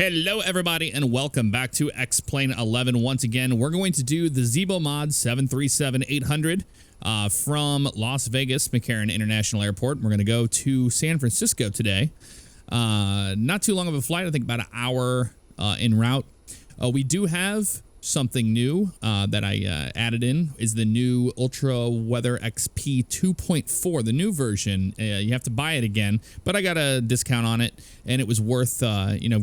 Hello, everybody, and welcome back to X-Plane 11. Once again, we're going to do the Zibo mod 737-800 from Las Vegas McCarran International Airport. We're going to go to San Francisco today. Not too long of a flight, I think about an hour en route. We do have something new that I added in, is the new Ultra Weather XP 2.4, the new version. You have to buy it again, but I got a discount on it, and it was worth,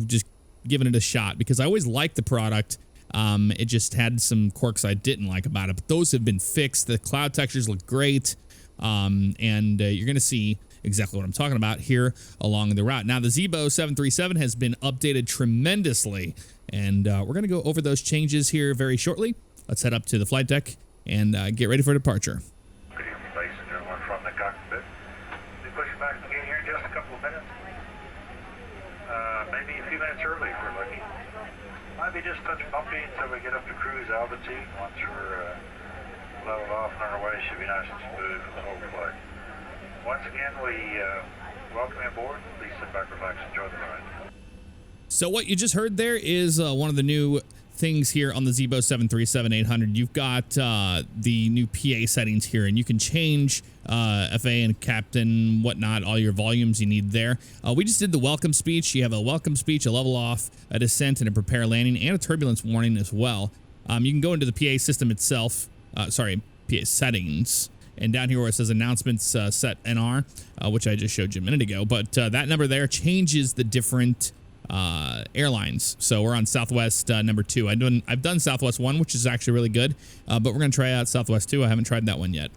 just giving it a shot because I always liked the product. It just had some quirks I didn't like about it, but those have been fixed. The cloud textures look great, and you're going to see exactly what I'm talking about here along the route. Now, the Zibo 737 has been updated tremendously, and we're going to go over those changes here very shortly. Let's head up to the flight deck and get ready for departure. Good evening, ladies and gentlemen, from the cockpit. Be pushing back again here in just a couple of minutes. Maybe a few minutes early if we're lucky. Might be just touch bumpy until we get up to cruise altitude. Once we're leveled off and on our way, should be nice and smooth for the whole flight. Once again, we welcome you aboard. Please sit back, relax, enjoy the ride. So what you just heard there is one of the new things here on the Zibo 737-800. You've got the new PA settings here, and you can change FA and captain, whatnot, all your volumes you need there. We just did the welcome speech. You have a welcome speech, a level off, a descent, and a prepare landing, and a turbulence warning as well. You can go into the PA system itself, PA settings, and down here where it says announcements, set NR, which I just showed you a minute ago. But that number there changes the different airlines. So we're on Southwest number 2. I've done Southwest 1, which is actually really good, but we're going to try out Southwest 2. I haven't tried that one yet.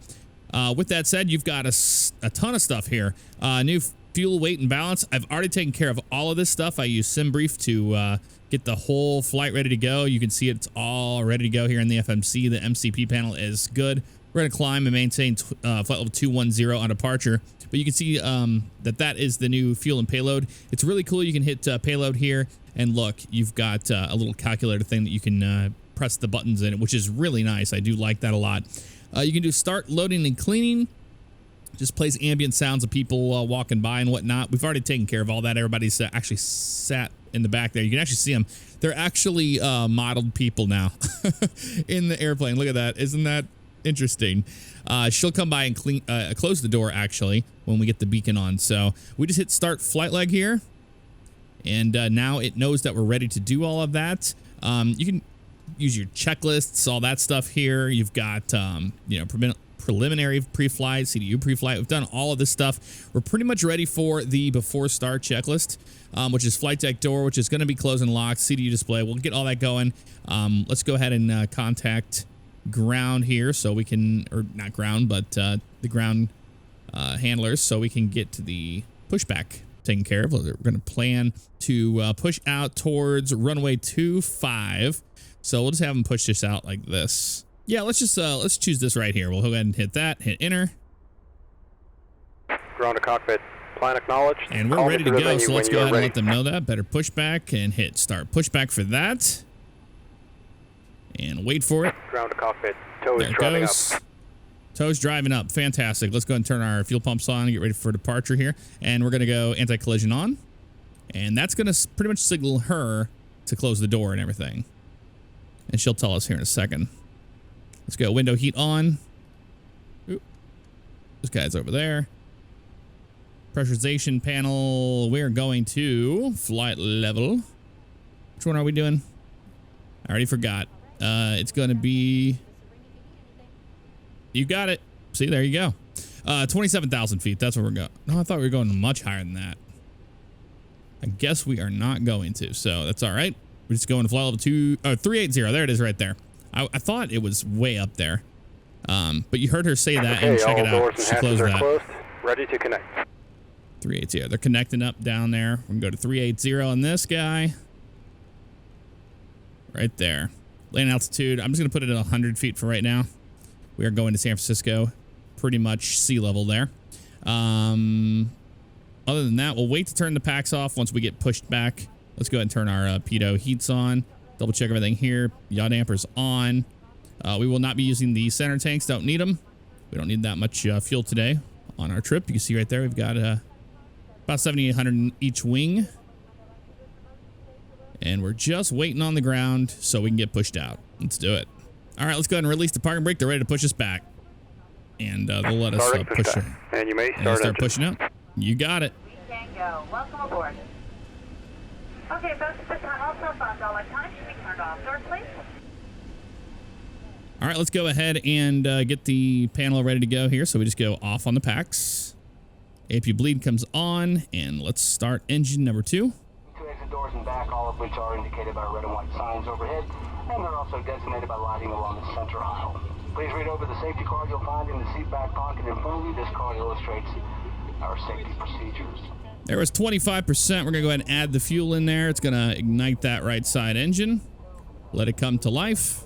With that said, you've got a ton of stuff here. New fuel weight and balance. I've already taken care of all of this stuff. I use SimBrief to get the whole flight ready to go. You can see it's all ready to go here in the FMC. The MCP panel is good. We're going to climb and maintain flight level 210 on departure. But you can see that is the new fuel and payload. It's really cool. You can hit payload here, and look, you've got a little calculator thing that you can press the buttons in, which is really nice. I do like that a lot. You can do start loading and cleaning. Just plays ambient sounds of people walking by and whatnot. We've already taken care of all that. Everybody's actually sat in the back there. You can actually see them. They're actually modeled people now in the airplane. Look at that. Isn't that interesting? She'll come by and close the door actually when we get the beacon on. So we just hit start flight leg here, and now it knows that we're ready to do all of that. You can use your checklists, all that stuff here. You've got preliminary pre-flight, CDU pre-flight. We've done all of this stuff. We're pretty much ready for the before start checklist, which is flight deck door, which is going to be closed and locked, CDU display. We'll get all that going. Let's go ahead and contact ground here so we can, or not ground, but the ground handlers, so we can get to the pushback taken care of. We're going to plan to push out towards runway 25. So we'll just have them push this out like this. Yeah, let's just let's choose this right here. We'll go ahead and hit that, hit enter. Ground to cockpit, plan acknowledged. And we're ready to go, so let's go ahead and let them know that. Better pushback and hit start pushback for that. And wait for it. Ground to cockpit, tow is driving up. Tow's driving up, fantastic. Let's go ahead and turn our fuel pumps on and get ready for departure here. And we're gonna go anti-collision on. And that's gonna pretty much signal her to close the door and everything. And she'll tell us here in a second. Let's go window heat on. Oop. This guy's over there. Pressurization panel. We're going to flight level. Which one are we doing? I already forgot. It's going to be... You got it. See, there you go. 27,000 feet. That's where we're going. No, I thought we were going much higher than that. I guess we are not going to, so that's all right. We're just going to flight level 380. There it is right there. I thought it was way up there. But you heard her say that, and check it out. She closed that. Closed. Ready to connect. 380. They're connecting up down there. We're going to go to 380 on this guy. Right there. Landing altitude. I'm just going to put it at 100 feet for right now. We are going to San Francisco. Pretty much sea level there. Other than that, we'll wait to turn the packs off once we get pushed back. Let's go ahead and turn our pitot heats on. Double check everything here. Yaw dampers on. We will not be using the center tanks. Don't need them. We don't need that much fuel today on our trip. You can see right there, we've got about 7,800 in each wing. And we're just waiting on the ground so we can get pushed out. Let's do it. All right, let's go ahead and release the parking brake. They're ready to push us back. And they'll let us push it. And you may start pushing out. You got it. Tango, welcome aboard. Okay, folks, at this time, all cell phones, all electronics should be turned off. Doors, please. All right, let's go ahead and get the panel ready to go here. So we just go off on the packs. APU bleed comes on, and let's start engine number 2. 2 exit doors and back, all of which are indicated by red and white signs overhead, and they're also designated by lighting along the center aisle. Please read over the safety card you'll find in the seat back pocket in front of you. This card illustrates our safety procedures. There was 25%. We're going to go ahead and add the fuel in there. It's going to ignite that right side engine. Let it come to life.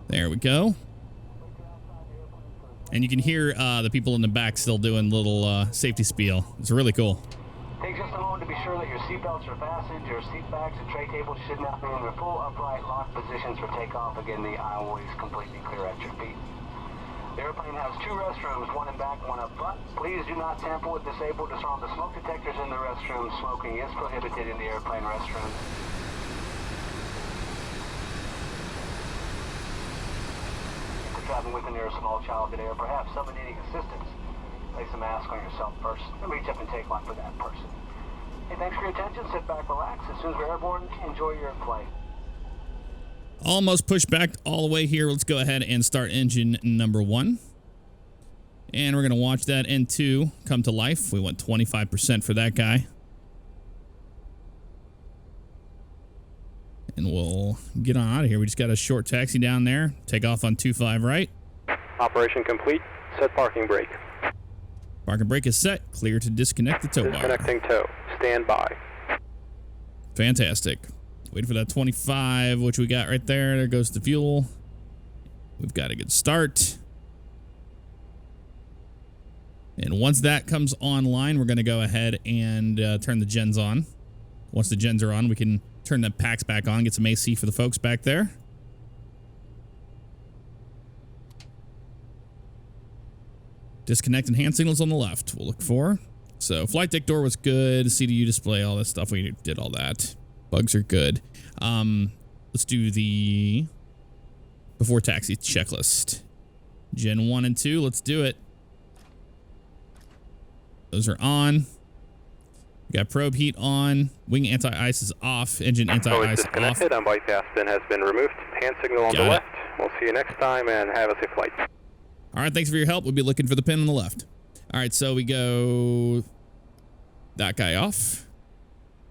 There we go. And you can hear the people in the back still doing little safety spiel. It's really cool. Take just a moment to be sure that your seatbelts are fastened. Your seat backs and tray tables should now be in their full upright lock positions for takeoff. Again, the aisle is completely clear at your feet. The airplane has 2 restrooms, one in back, one up front. Please do not tamper with, disable, disarm the smoke detectors in the restroom. Smoking is prohibited in the airplane restrooms. If you're traveling with a near a small child today or perhaps someone needing assistance, place a mask on yourself first and reach up and take one for that person. Hey, thanks for your attention. Sit back, relax. As soon as we're airborne, enjoy your flight. Almost pushed back all the way here. Let's go ahead and start engine number 1. And we're going to watch that N2 come to life. We went 25% for that guy. And we'll get on out of here. We just got a short taxi down there. Take off on 25 right. Operation complete. Set parking brake. Parking brake is set. Clear to disconnect the tow bar. Disconnecting tow. Stand by. Fantastic. Wait for that 25, which we got right there. There goes the fuel. We've got a good start. And once that comes online, we're going to go ahead and turn the gens on. Once the gens are on, we can turn the packs back on, get some AC for the folks back there. Disconnect and hand signals on the left. We'll look for. So flight deck door was good. CDU display, all this stuff. We did all that. Bugs are good. Let's do the before taxi checklist. Gen 1 and 2. Let's do it. Those are on. We got probe heat on. Wing anti-ice is off. Engine anti-ice off. Disconnected. Bypass pin has been removed. Hand signal on the left. We'll see you next time and have a safe flight. All right, thanks for your help. We'll be looking for the pin on the left. All right, so we go that guy off.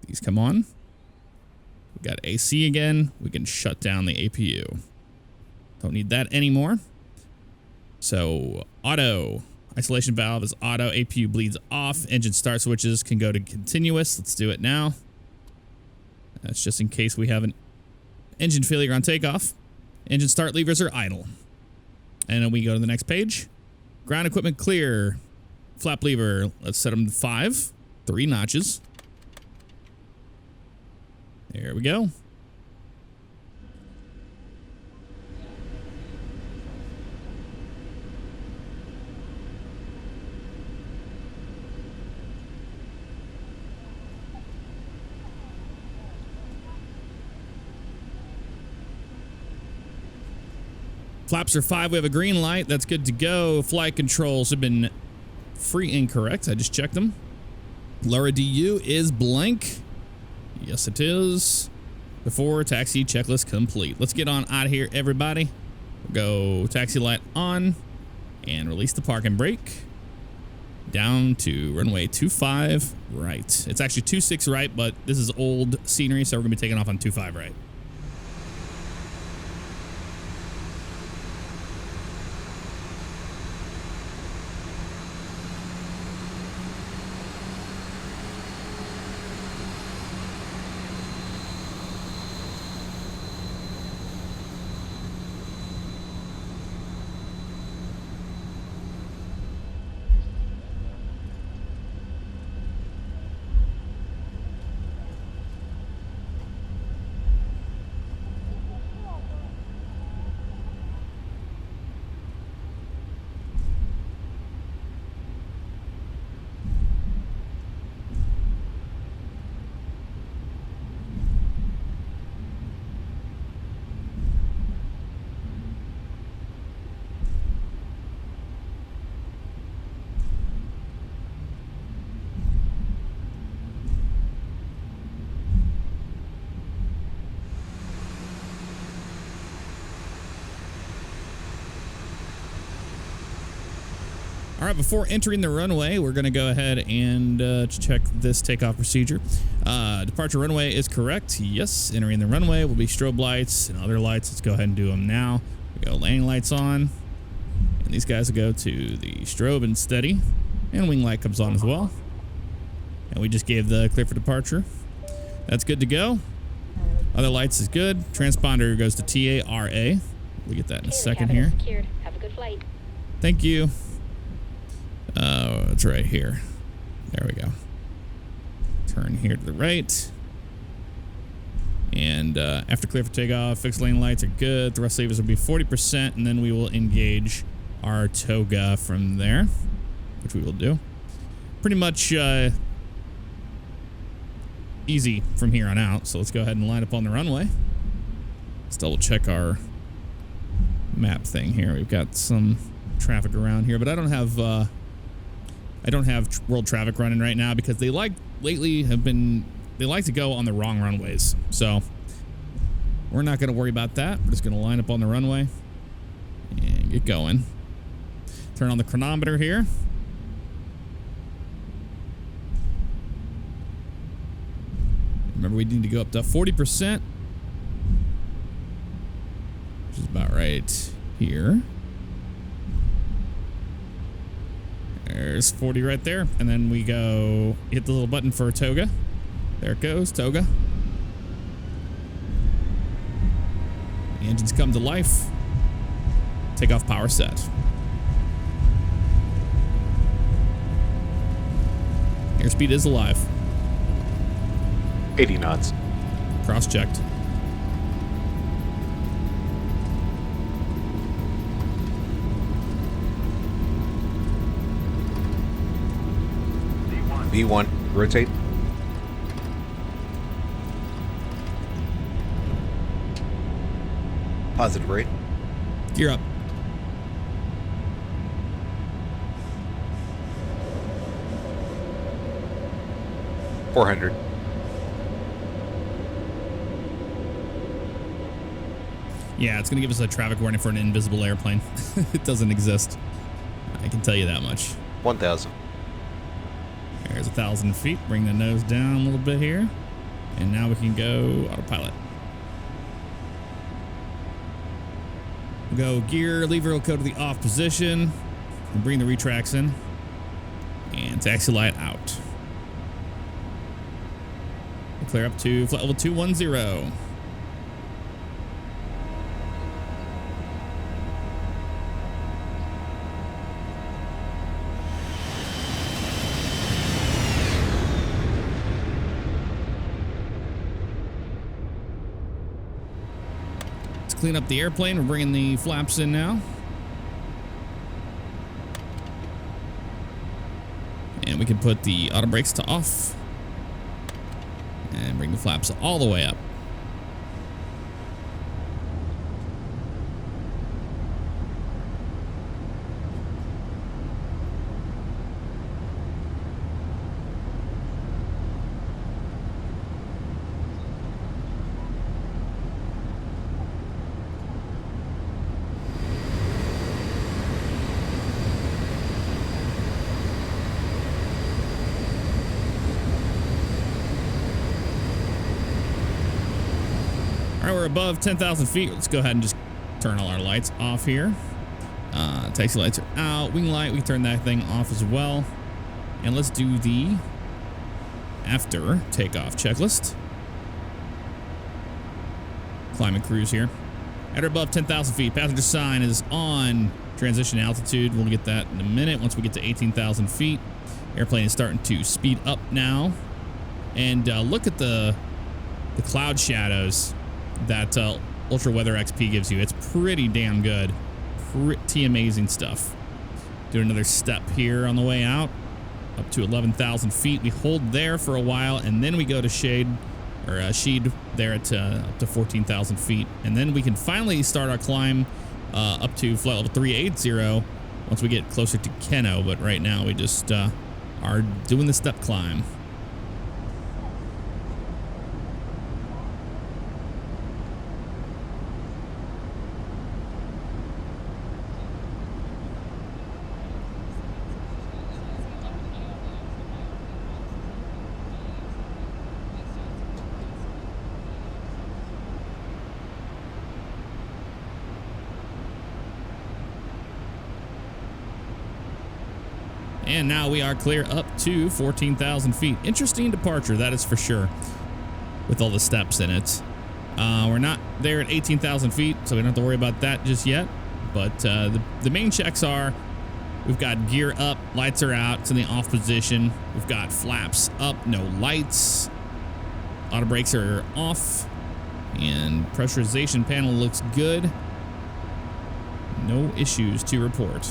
These come on. We got AC again. We can shut down the APU. Don't need that anymore. So auto. Isolation valve is auto. APU bleeds off. Engine start switches can go to continuous. Let's do it now. That's just in case we have an engine failure on takeoff. Engine start levers are idle. And then we go to the next page. Ground equipment clear. Flap lever. Let's set them to 5. 3 notches. There we go. Flaps are 5. We have a green light. That's good to go. Flight controls have been free incorrect. I just checked them. Lower DU is blank. Yes, it is. Before taxi checklist complete. Let's get on out of here, everybody. We'll go taxi light on and release the parking brake. Down to runway 25 right. It's actually 26 right, but this is old scenery, so we're going to be taking off on 25 right. All right, before entering the runway, we're going to go ahead and check this takeoff procedure. Departure runway is correct. Yes, entering the runway will be strobe lights and other lights. Let's go ahead and do them now. We go landing lights on. And these guys will go to the strobe and steady. And wing light comes on as well. And we just gave the clear for departure. That's good to go. Other lights is good. Transponder goes to TARA. We'll get that in a second here. Secured. Have a good flight. Thank you. It's right here. There we go. Turn here to the right. And after clear for takeoff, fixed lane lights are good. Thrust levers will be 40%, and then we will engage our toga from there, which we will do. Pretty much easy from here on out. So let's go ahead and line up on the runway. Let's double check our map thing here. We've got some traffic around here, but I don't have world traffic running right now because they like to go on the wrong runways. So we're not going to worry about that. We're just going to line up on the runway and get going. Turn on the chronometer here. Remember, we need to go up to 40%, which is about right here. There's 40 right there. And then we go hit the little button for toga. There it goes, toga. The engines come to life. Takeoff power set. Airspeed is alive. 80 knots. Cross-checked. V1, rotate. Positive rate. Gear up. $400. Yeah, it's going to give us a traffic warning for an invisible airplane. It doesn't exist. I can tell you that much. 1,000. There's 1,000 feet. Bring the nose down a little bit here. And now we can go autopilot. We'll go gear, lever will go to the off position. We'll bring the retracts in. And taxi light out. We'll clear up to flight level 210. Clean up the airplane. We're bringing the flaps in now. And we can put the auto brakes to off. And bring the flaps all the way up. All right, we're above 10,000 feet. Let's go ahead and just turn all our lights off here. Taxi lights are out. Wing light, we can turn that thing off as well. And let's do the after takeoff checklist. Climb and cruise here. At or above 10,000 feet, passenger sign is on. Transition altitude, we'll get that in a minute. Once we get to 18,000 feet, airplane is starting to speed up now. And look at the cloud shadows that Ultra Weather XP gives you. It's pretty damn good. Pretty amazing stuff. Do another step here on the way out. Up to 11,000 feet. We hold there for a while, and then we go to shade, or sheed there at up to 14,000 feet. And then we can finally start our climb up to flight level 380 once we get closer to Keno. But right now we just are doing the step climb. And now we are clear up to 14,000 feet. Interesting departure, that is for sure, with all the steps in it. We're not there at 18,000 feet, so we don't have to worry about that just yet. But the main checks are, we've got gear up, lights are out, it's in the off position. We've got flaps up, no lights. Auto brakes are off. And pressurization panel looks good. No issues to report.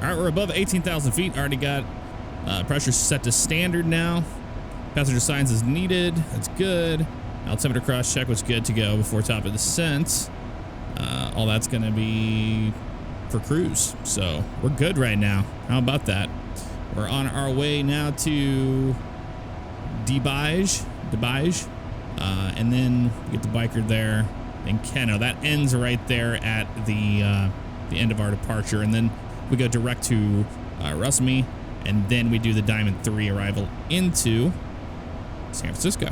All right, we're above 18,000 feet. Already got pressure set to standard now. Passenger signs as needed. That's good. Altimeter cross check was good to go before top of descent. All that's going to be for cruise. So we're good right now. How about that? We're on our way now to Debige. And then we get the biker there in Keno. That ends right there at the end of our departure. And then we go direct to Rusmy, and then we do the Diamond 3 arrival into San Francisco.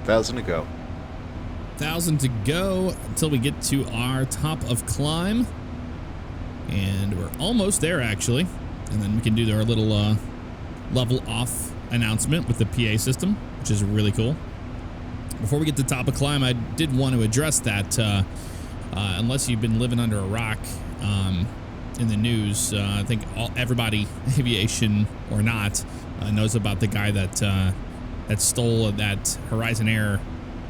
Thousand to go. 1,000 to go until we get to our top of climb. And we're almost there, actually. And then we can do our little level off announcement with the PA system, which is really cool. Before we get to top of climb, I did want to address that unless you've been living under a rock in the news, I think everybody, aviation or not, knows about the guy that stole that Horizon Air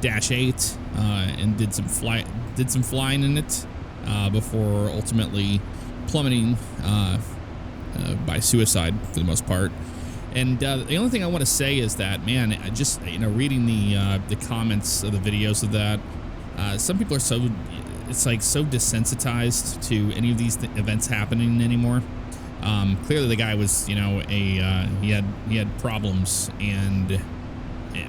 Dash 8 and did some flying in it before ultimately plummeting by suicide for the most part. And the only thing I want to say is that, man, I just, reading the comments of the videos of that, some people are so desensitized to any of these events happening anymore. Clearly the guy was, he had problems, and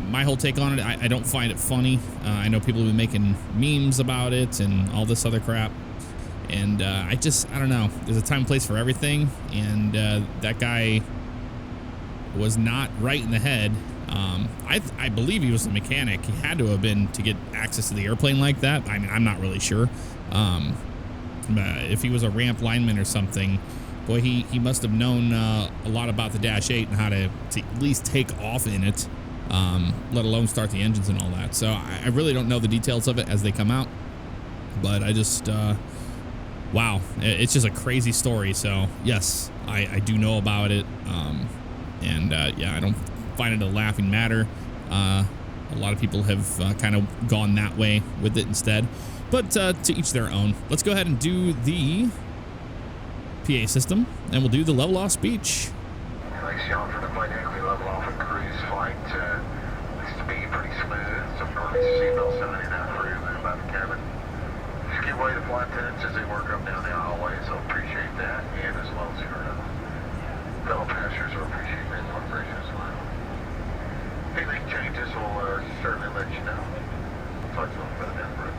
my whole take on it, I don't find it funny. I know people have been making memes about it and all this other crap. And I don't know. There's a time and place for everything. And that guy was not right in the head. I believe he was a mechanic. He had to have been to get access to the airplane like that. I mean, I'm not really sure. If he was a ramp lineman or something, boy, he must have known a lot about the Dash 8 and how to at least take off in it, let alone start the engines and all that. So I really don't know the details of it as they come out. But I just, wow, it's just a crazy story. So, yes, I do know about it. I don't find it a laughing matter. A lot of people have kind of gone that way with it instead. But to each their own. Let's go ahead and do the PA system, and we'll do the level off speech. Thanks, John, for the dynamically level off and cruise flight. Looks to be pretty smooth. Some early seatbelt 79 for you about the cabin. give way to flight attendants as they work up down the aisleway, so appreciate that, and as well as your fellow passengers will appreciate that cooperation as well. If anything changes, we'll certainly let you know. Talk to you a little bit down the road.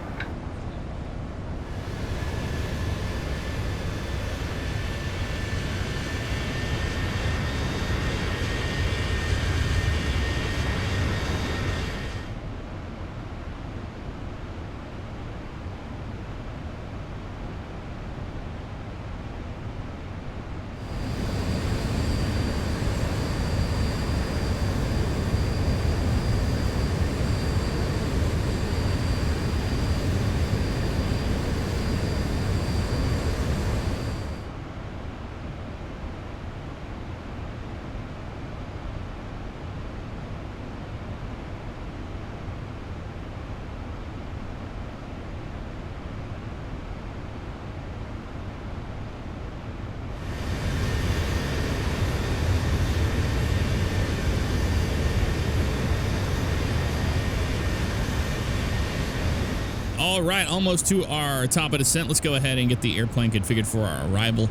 All right, almost to our top of descent. Let's go ahead and get the airplane configured for our arrival.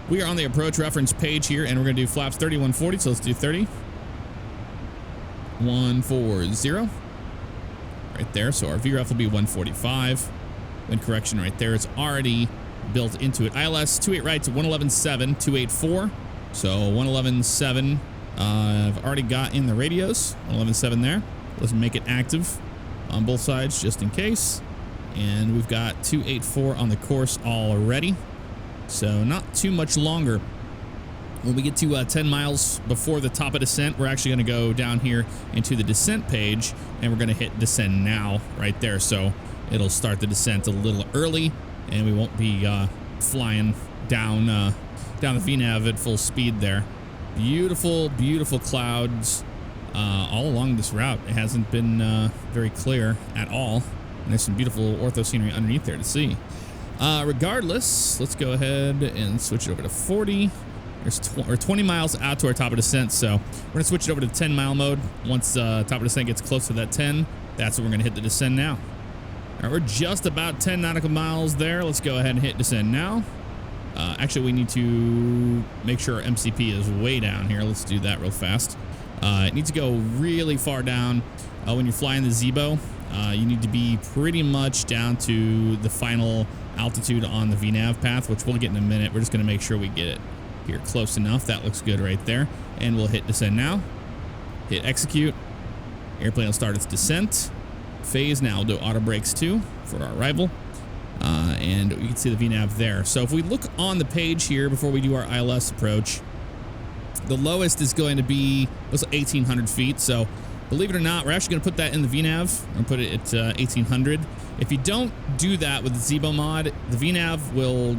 We are on the approach reference page here, and we're going to do flaps 30, 140. So let's do 30. 140. Right there. So our VREF will be 145. Wind correction right there. It's already built into it. ILS 28 right to 111.7, 284. So 111.7 I've already got in the radios. 111.7 there. Let's make it active on both sides just in case. And we've got 284 on the course already. So not too much longer. When we get to 10 miles before the top of descent, we're actually going to go down here into the descent page, and we're going to hit descend now right there. So it'll start the descent a little early, and we won't be flying down the VNAV at full speed there. Beautiful, beautiful clouds all along this route. It hasn't been very clear at all. And there's some beautiful ortho scenery underneath there to see. Regardless, let's go ahead and switch it over to 40. There's 20 miles out to our top of descent, so we're gonna switch it over to 10-mile mode. Once top of descent gets close to that 10, that's when we're gonna hit the descend now. All right, we're just about 10 nautical miles there. Let's go ahead and hit descend now. Actually, we need to make sure our MCP is way down here. Let's do that real fast. It needs to go really far down. When you're flying the Zibo, you need to be pretty much down to the final altitude on the VNAV path, which we'll get in a minute. We're just going to make sure we get it here close enough. That looks good right there. And we'll hit descend now. Hit execute. Airplane will start its descent phase now. We'll do auto brakes too for our arrival. And you can see the VNAV there. So if we look on the page here before we do our ILS approach, the lowest is going to be 1,800 feet. So believe it or not, we're actually going to put that in the VNAV. We're going to put it at 1,800. If you don't do that with the Zibo mod, the VNAV will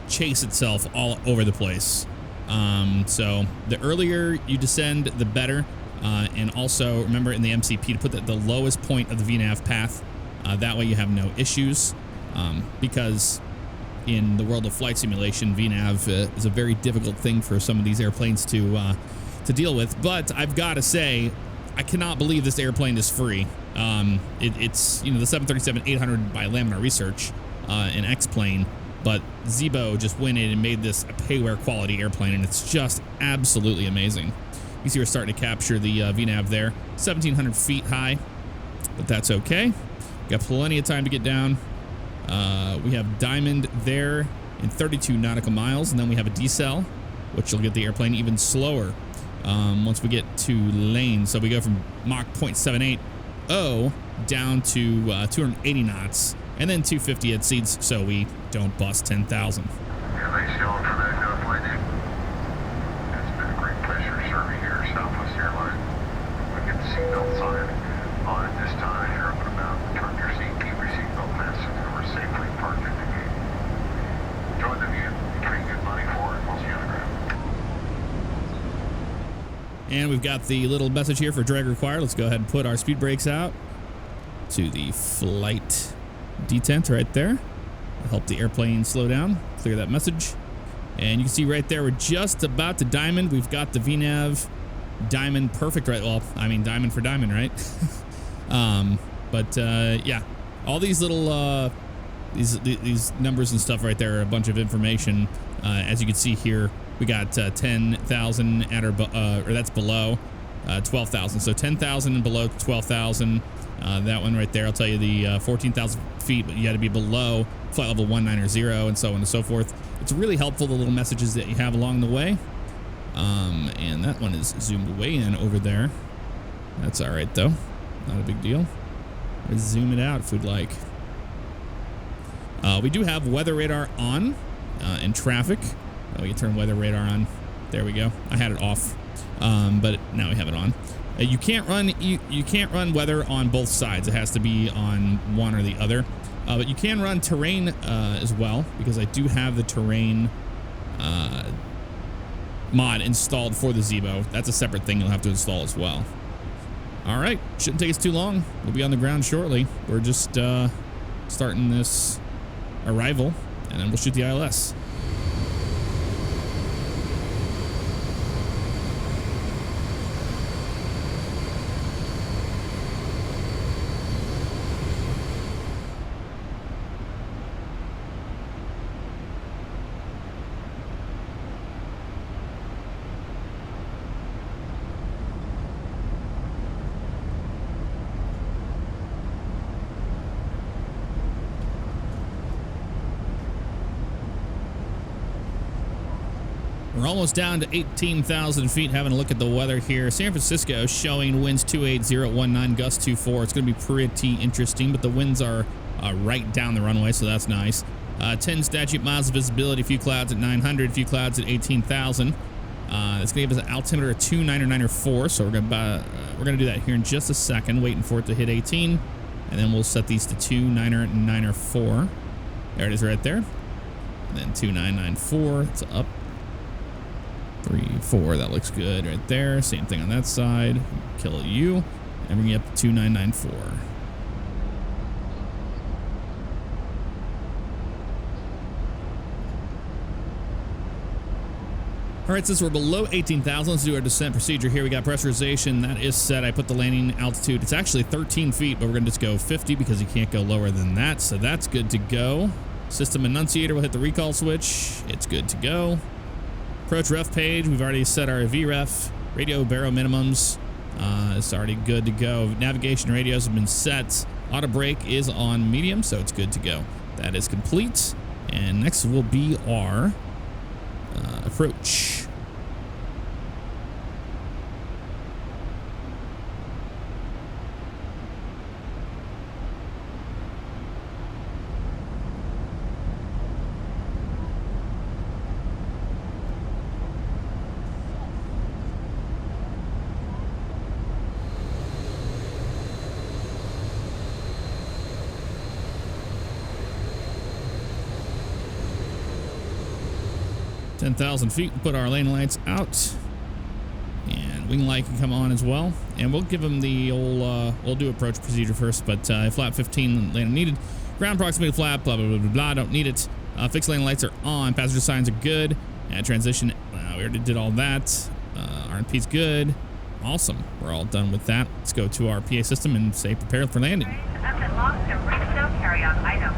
chase itself all over the place. So the earlier you descend, the better. And also remember in the MCP to put that the lowest point of the VNAV path. That way you have no issues. Because in the world of flight simulation, VNAV is a very difficult thing for some of these airplanes to deal with. But I've got to say, I cannot believe this airplane is free. It's the 737-800 by Laminar Research, an X-plane, but Zibo just went in and made this a payware quality airplane, and it's just absolutely amazing. You see we're starting to capture the VNAV there, 1,700 feet high, but that's okay. Got plenty of time to get down. We have Diamond there in 32 nautical miles, and then we have a decel, which will get the airplane even slower once we get to lane. So we go from Mach 0.780 down to 280 knots, and then 250 at seeds, so we don't bust 10,000. Yeah, thanks, John, for that flight. It's been a great pleasure serving here at Southwest Airlines. We get the seatbelts on at this time. You're up and about. Turn your seat, keep your seatbelt fastened, and we're safely parked at the gate. Enjoy the view. You pay good money for it. We'll see you on the ground. And we've got the little message here for drag required. Let's go ahead and put our speed brakes out to the flight detent right there. Help the airplane slow down, clear that message. And you can see right there, we're just about to diamond. We've got the VNAV diamond perfect, right? Well, I mean, diamond for diamond, right? Yeah, all these little These numbers and stuff right there are a bunch of information. As you can see here, we got 10,000 at or that's below 12,000. So 10,000 and below 12,000. That one right there, I'll tell you the 14,000 feet, but you got to be below flight level 190 and so on and so forth. It's really helpful, the little messages that you have along the way. And that one is zoomed way in over there. That's all right though, not a big deal. Let's zoom it out if we'd like. We do have weather radar on in traffic. We can turn weather radar on. There we go. I had it off, but now we have it on. You can't run weather on both sides. It has to be on one or the other. But you can run terrain as well, because I do have the terrain mod installed for the Zibo. That's a separate thing you'll have to install as well. All right, shouldn't take us too long. We'll be on the ground shortly. We're just starting this arrival, and then we'll shoot the ILS. We're almost down to 18,000 feet, having a look at the weather here. San Francisco showing winds 28019, gusts 24. It's going to be pretty interesting, but the winds are right down the runway, so that's nice. 10 statute miles of visibility, a few clouds at 900, a few clouds at 18,000. It's going to give us an altimeter of 299.4, so we're going to do that here in just a second, waiting for it to hit 18, and then we'll set these to 299.4. There it is right there. And then 2994, it's up. 3, 4, that looks good right there. Same thing on that side. Kill you and bring you up to 2994. All right, since we're below 18,000, let's do our descent procedure here. We got pressurization. That is set. I put the landing altitude. It's actually 13 feet, but we're going to just go 50 because you can't go lower than that. So that's good to go. System annunciator will hit the recall switch. It's good to go. Approach ref page, we've already set our VREF. Radio baro minimums, it's already good to go. Navigation radios have been set. Auto brake is on medium, so it's good to go. That is complete. And next will be our approach. 10,000 feet, we'll put our lane lights out, and wing light can come on as well, and we'll give them the old we'll do approach procedure first, but flap 15 landing needed, ground proximity flap, blah blah blah blah blah, don't need it. Fixed lane lights are on, passenger signs are good, transition we already did all that. RNP's good, awesome. We're all done with that. Let's go to our PA system and say prepare for landing. Carry-on item.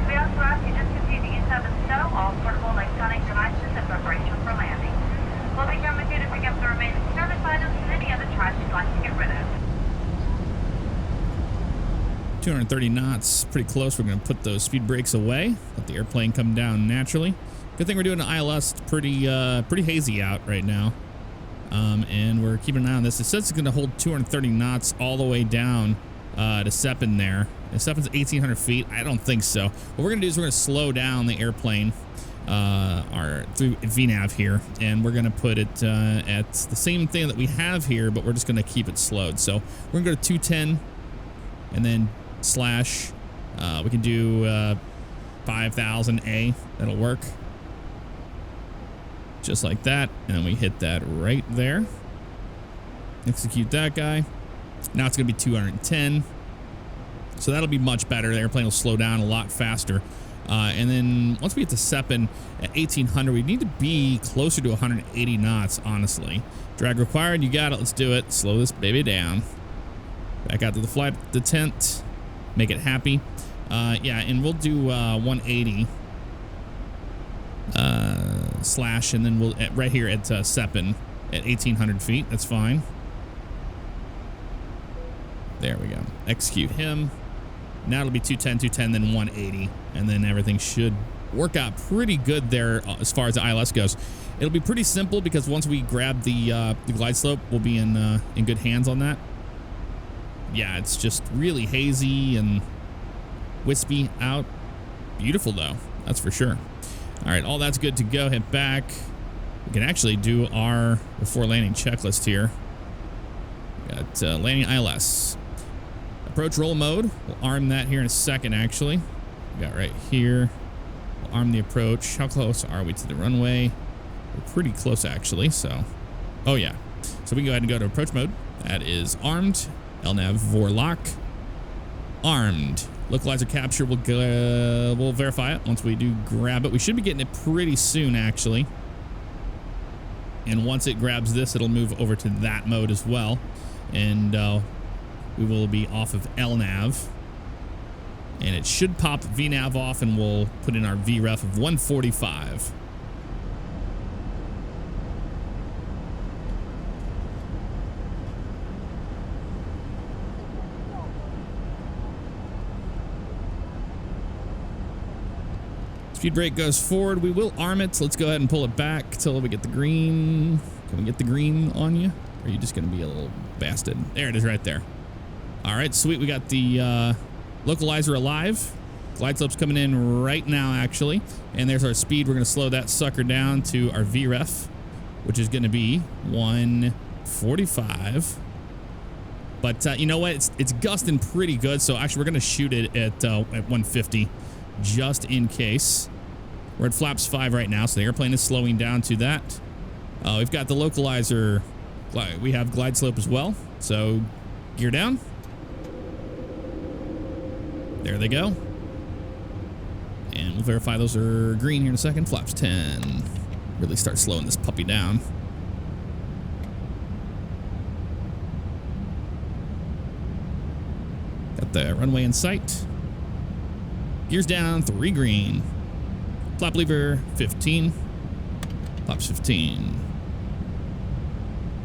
We also ask you just continue to use the snow, all portable electronic devices in preparation for landing. We'll be here with you to pick up the remaining service items and any other trash you'd like to get rid of. 230 knots, pretty close. We're going to put those speed brakes away, let the airplane come down naturally. Good thing we're doing an ILS. It's pretty hazy out right now, and we're keeping an eye on this. It says it's going to hold 230 knots all the way down to Seppin there. And Seppin's 1,800 feet. I don't think so. What we're going to do is we're going to slow down the airplane through VNAV here, and we're going to put it at the same thing that we have here, but we're just going to keep it slowed. So we're going to go to 210, and then slash. We can do 5,000 A. That'll work. Just like that, and we hit that right there. Execute that guy. Now it's going to be 210. So that'll be much better. The airplane will slow down a lot faster. And then once we get to Seppin at 1,800, we need to be closer to 180 knots, honestly. Drag required. You got it. Let's do it. Slow this baby down. Back out to the flight, the tent. Make it happy. Yeah, and we'll do 180 slash, and then we'll right here at Seppen at 1,800 feet. That's fine. There we go. Execute him. Now it'll be 210, 210, then 180, and then everything should work out pretty good there as far as the ILS goes. It'll be pretty simple because once we grab the glide slope, we'll be in good hands on that. Yeah, it's just really hazy and wispy out. Beautiful though, that's for sure. All right, all that's good to go. Hit back. We can actually do our before landing checklist here. We got landing ILS. Approach roll mode. We'll arm that here in a second, actually. We got right here. We'll arm the approach. How close are we to the runway? We're pretty close, actually, so. Oh, yeah. So we can go ahead and go to approach mode. That is armed. LNAV Vorlock. Armed. Localizer capture. We'll verify it once we do grab it. We should be getting it pretty soon, actually. And once it grabs this, it'll move over to that mode as well. And we will be off of LNAV. And it should pop VNAV off, and we'll put in our VREF of 145. Speed brake goes forward. We will arm it. So let's go ahead and pull it back till we get the green. Can we get the green on you? Or are you just going to be a little bastard? There it is right there. All right, sweet. We got the localizer alive. Glide slope's coming in right now, actually. And there's our speed. We're going to slow that sucker down to our VREF, which is going to be 145. But you know what? It's gusting pretty good. So actually, we're going to shoot it at 150 just in case. We're at flaps 5 right now, so the airplane is slowing down to that. We've got the localizer. We have glide slope as well. So gear down. There they go. And we'll verify those are green here in a second. Flaps 10. Really start slowing this puppy down. Got the runway in sight. Gears down, 3 green. Flap lever, 15. Flaps 15.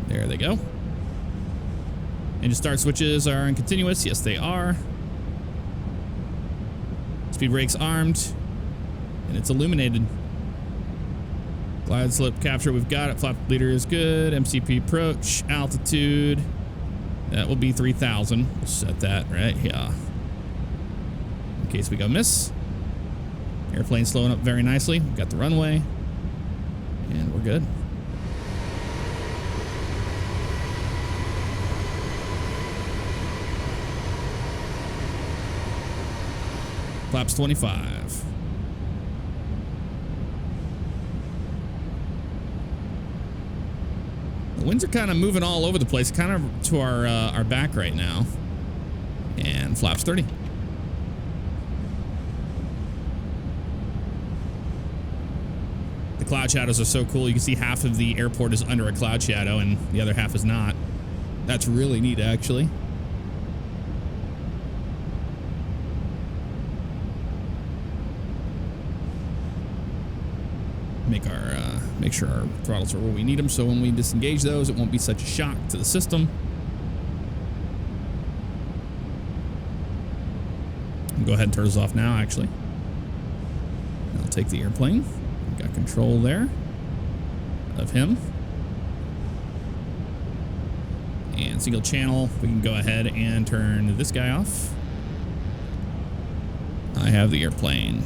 There they go. Engine start switches are in continuous. Yes, they are. Speed brakes armed. And it's illuminated. Glide slope capture, we've got it. Flap leader is good. MCP approach, altitude. That will be 3,000. We'll set that right here. In case we go miss. Airplane slowing up very nicely. We've got the runway. And we're good. Flaps 25. The winds are kind of moving all over the place, kind of to our back right now. And flaps 30. The cloud shadows are so cool. You can see half of the airport is under a cloud shadow and the other half is not. That's really neat, actually. Make sure our throttles are where we need them, so when we disengage those, it won't be such a shock to the system. I'll go ahead and turn this off now, actually. I'll take the airplane. We've got control there of him. And single channel, we can go ahead and turn this guy off. I have the airplane.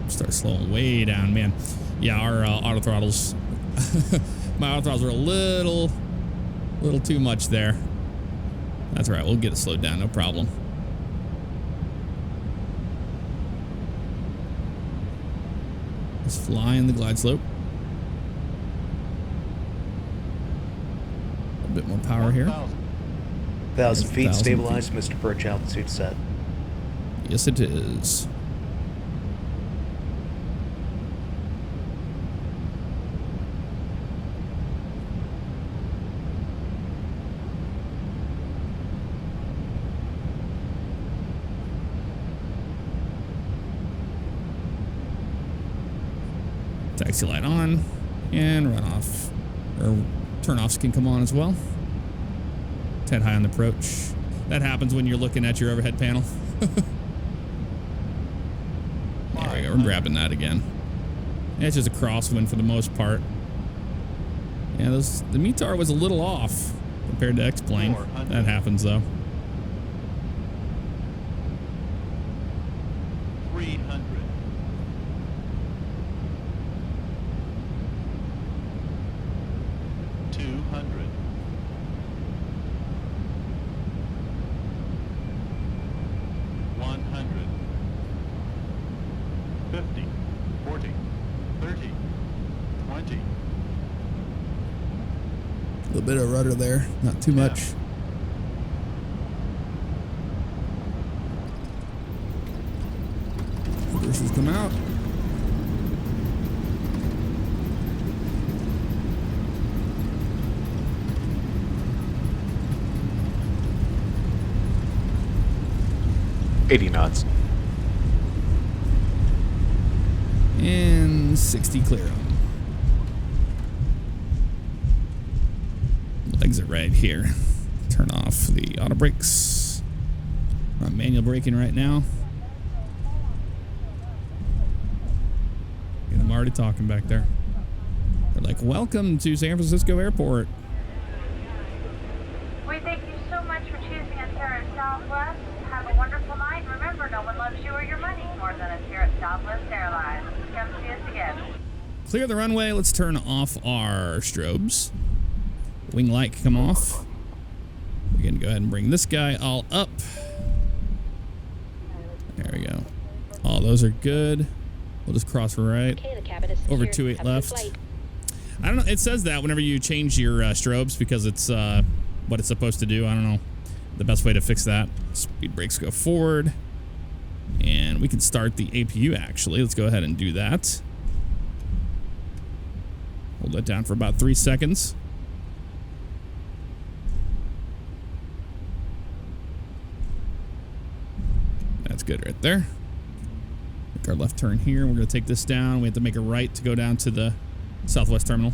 Start slowing way down, man. Yeah, our auto throttles, my auto throttles are a little too much there. That's all right. We'll get it slowed down, no problem. Just fly in the glide slope. A bit more power here. 1,000 feet, stabilized, Mr. Perch, altitude set. Yes, it is. Taxi light on, and runoff, or turn-offs can come on as well. 10 high on the approach. That happens when you're looking at your overhead panel. There we go. We're grabbing that again. Yeah, it's just a crosswind for the most part. Yeah, the METAR was a little off compared to X-Plane. That happens though. 300. 200. 100. 50. 40. 30. 20. A little bit of rudder there, not too much. Reversers come out. $80 knots. And 60 clear on. Exit right here. Turn off the auto brakes. We're on manual braking right now. And I'm already talking back there. They're like, welcome to San Francisco Airport. We thank you so much for choosing us here at Southwest. Have a wonderful night. Remember, no one loves you or your money more than us here at Southwest Airlines. Come see us again. Clear the runway. Let's turn off our strobes. Wing light come off. We're going to go ahead and bring this guy all up. There we go. All those are good. We'll just cross right. Over 28 left. I don't know. It says that whenever you change your strobes because it's what it's supposed to do. I don't know the best way to fix that. Speed brakes go forward. And we can start the APU actually. Let's go ahead and do that. Hold that down for about 3 seconds. That's good right there. Make our left turn here. We're going to take this down. We have to make a right to go down to the Southwest terminal.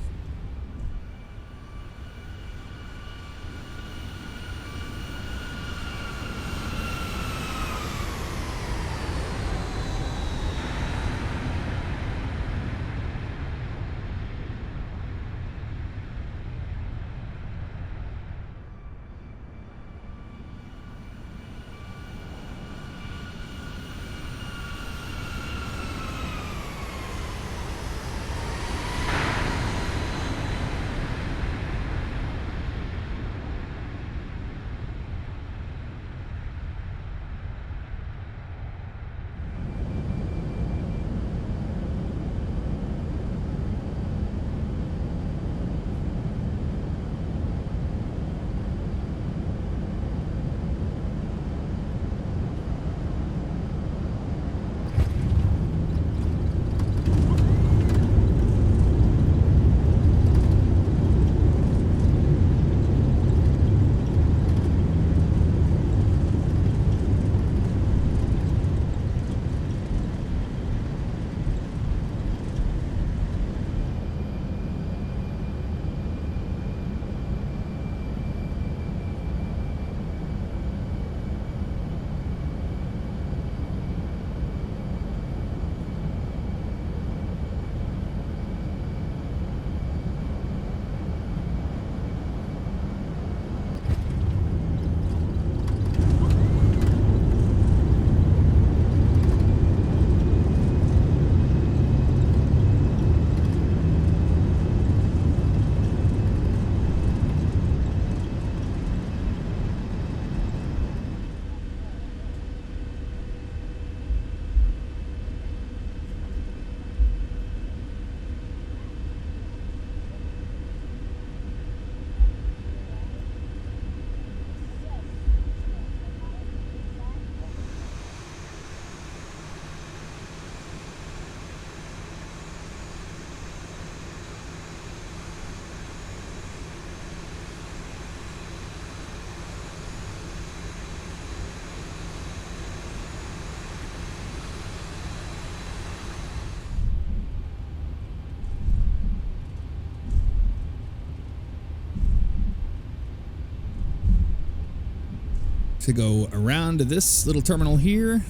to go around to this little terminal here,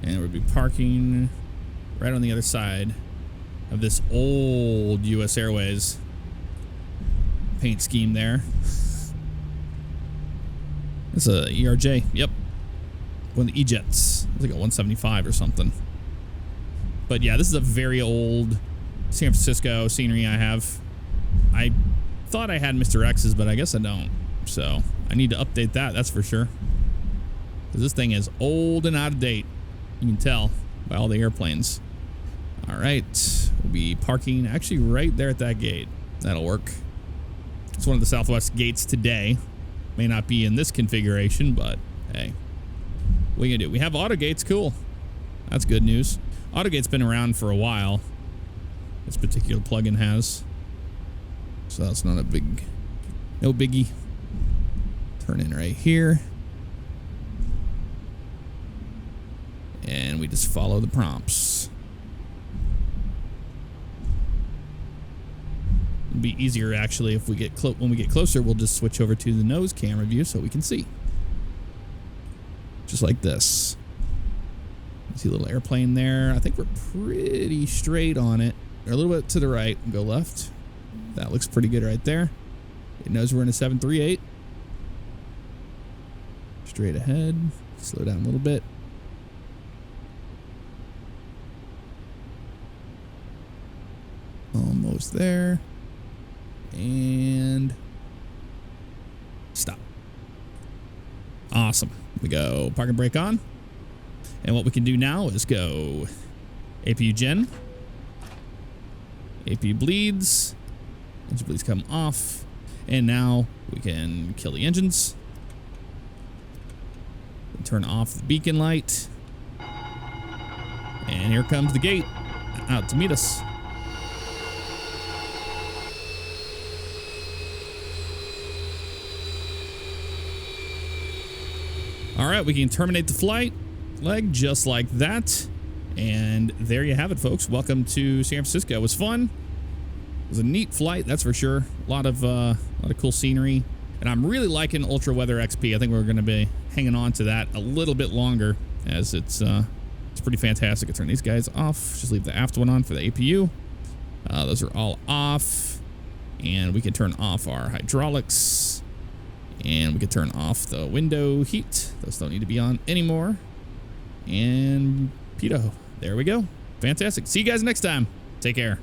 and we'll be parking right on the other side of this old US Airways paint scheme there. It's a ERJ. Yep. One of the E-Jets. It's like a 175 or something. But yeah, this is a very old San Francisco scenery I have. I thought I had Mr. X's, but I guess I don't. So I need to update that, that's for sure. Because this thing is old and out of date. You can tell by all the airplanes. All right. We'll be parking actually right there at that gate. That'll work. It's one of the Southwest gates today. May not be in this configuration, but hey, what are you gonna do? We have auto gates. Cool. That's good news. AutoGate's been around for a while. This particular plugin has. So that's not a no biggie. Turn in right here. And we just follow the prompts. It'll be easier actually if we get when we get closer, we'll just switch over to the nose camera view so we can see. Just like this. See a little airplane there. I think we're pretty straight on it. Or a little bit to the right. Go left. That looks pretty good right there. It knows we're in a 738. Straight ahead. Slow down a little bit. Almost there. And stop. Awesome. We go park and brake on. And what we can do now is go APU gen. APU bleeds. Engine bleeds come off. And now we can kill the engines. Turn off the beacon light. And here comes the gate out to meet us. All right, we can terminate the flight leg just like that. And there you have it, folks. Welcome to San Francisco. It was fun. It was a neat flight, that's for sure. A lot of cool scenery. And I'm really liking Ultra Weather XP. I think we're going to be hanging on to that a little bit longer, as it's pretty fantastic. I turn these guys off. Just leave the aft one on for the APU. Those are all off. And we can turn off our hydraulics. And we can turn off the window heat. Those don't need to be on anymore. And pitot. There we go. Fantastic. See you guys next time. Take care.